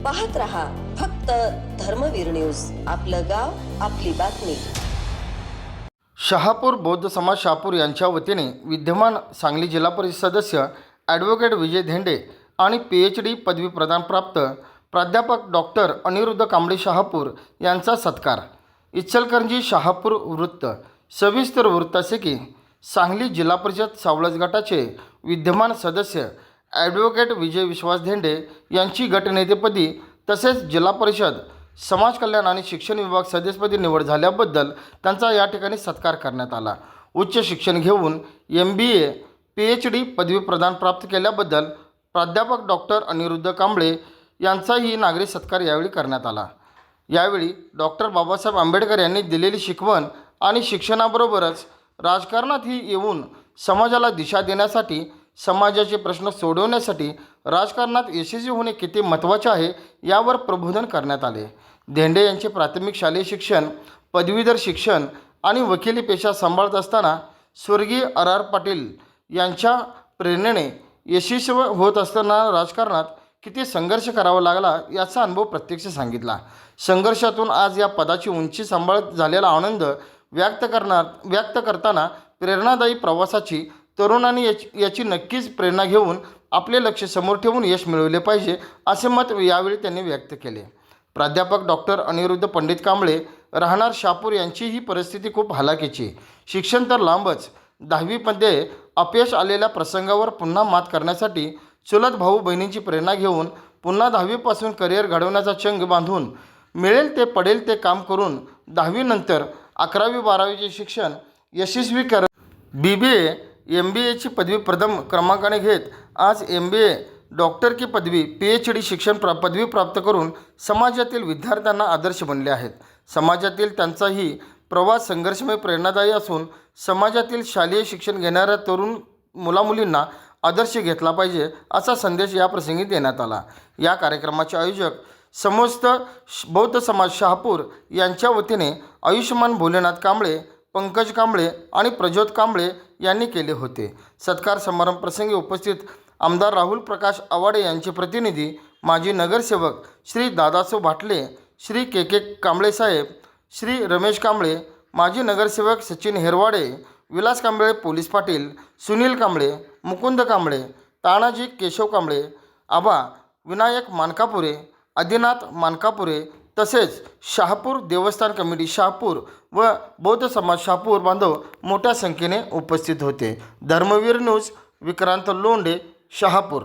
पाहत रहा फक्त धर्मवीर न्यूज, आपलं गाव आपली बातमी। शहापूर बौद्ध समाज शहापूर यांच्या वतीने विद्यमान सांगली जिल्हा परिषद सदस्य ॲडव्होकेट विजय धेंडे आणि PhD पदवी प्रदान प्राप्त प्राध्यापक डॉक्टर अनिरुद्ध कांबळे शहापूर यांचा सत्कार। इचलकरंजी शहापूर वृत्त। सविस्तर वृत्त असे की सांगली जिल्हा परिषद सावळज गटाचे विद्यमान सदस्य ॲडव्होकेट विजय विश्वास धेंडे यांची गटनेतेपदी तसेच जिल्हा परिषद समाज कल्याण आणि शिक्षण विभाग सदस्यपदी निवड झाल्याबद्दल त्यांचा या ठिकाणी सत्कार करण्यात आला। उच्च शिक्षण घेऊन MBA PhD पदवी प्रदान प्राप्त केल्याबद्दल प्राध्यापक डॉक्टर अनिरुद्ध कांबळे यांचाही नागरी सत्कार यावेळी करण्यात आला। यावेळी डॉक्टर बाबासाहेब आंबेडकर यांनी दिलेली शिकवण आणि शिक्षणाबरोबरच राजकारणातही येऊन समाजाला दिशा देण्यासाठी, समाजाचे प्रश्न सोडवण्यासाठी राजकारणात यशस्वी होणे किती महत्त्वाचे आहे यावर प्रबोधन करण्यात आले। धेंडे यांचे प्राथमिक शालेय शिक्षण, पदवीधर शिक्षण आणि वकिली पेशा सांभाळत असताना स्वर्गीय RR पाटील यांच्या प्रेरणेने यशस्वी होत असताना राजकारणात किती संघर्ष करावा लागला याचा अनुभव प्रत्यक्ष सांगितला। संघर्षातून आज या पदाची उंची सांभाळत झालेला आनंद व्यक्त करताना प्रेरणादायी प्रवासाची तरुणांनी याची नक्कीच प्रेरणा घेऊन आपले लक्ष्य समोर ठेवून यश मिळवले पाहिजे असे मत यावेळी त्यांनी व्यक्त केले। प्राध्यापक डॉक्टर अनिरुद्ध पंडित कांबळे राहणार शहापूर यांची ही परिस्थिती खूप हलाखीची। शिक्षण तर लांबच, 10वीमध्ये अपयश आलेल्या प्रसंगावर पुन्हा मात करण्यासाठी चुलत भाऊ बहिणींची प्रेरणा घेऊन पुन्हा 10वीपासून करिअर घडवण्याचा चंग बांधून मिळेल ते पडेल ते काम करून 10वी नंतर 11वी-12वीचे शिक्षण यशस्वी करत BBA MBAची पदवी प्रथम क्रमांकाने घेत आज MBA डॉक्टर पदवी PhD शिक्षण पदवी प्राप्त करून समाजातील विद्यार्थ्यांना आदर्श बनले आहेत। समाजातील त्यांचाही प्रवास संघर्षमय प्रेरणादायी असून समाजातील शालेय शिक्षण घेणाऱ्या तरुण मुलामुलींना आदर्श घेतला पाहिजे असा संदेश याप्रसंगी देण्यात आला। या कार्यक्रमाचे आयोजक समस्त बौद्ध समाज शहापूर यांच्या वतीने आयुष्यमान भोलेनाथ कांबळे, पंकज कांबळे आणि प्रज्योत कांबळे यांनी केले होते। सत्कार समारंभ प्रसंगी उपस्थित आमदार राहुल प्रकाश आवाडे यांचे प्रतिनिधी, माजी नगरसेवक श्री दादासो भाटले, श्री KK कांबळे साहेब, श्री रमेश कांबळे, माजी नगरसेवक सचिन हेरवाडे, विलास कांबळे पोलीस पाटील, सुनील कांबळे, मुकुंद कांबळे, तानाजी केशव कांबळे, आबा विनायक मानकापुरे, आदिनाथ मानकापुरे तसेच शहापूर देवस्थान कमिटी शहापूर व बौद्ध समाज शहापूर बांधव मोठ्या संख्येने उपस्थित होते। धर्मवीर न्यूज, विक्रांत लोंढे, शहापूर।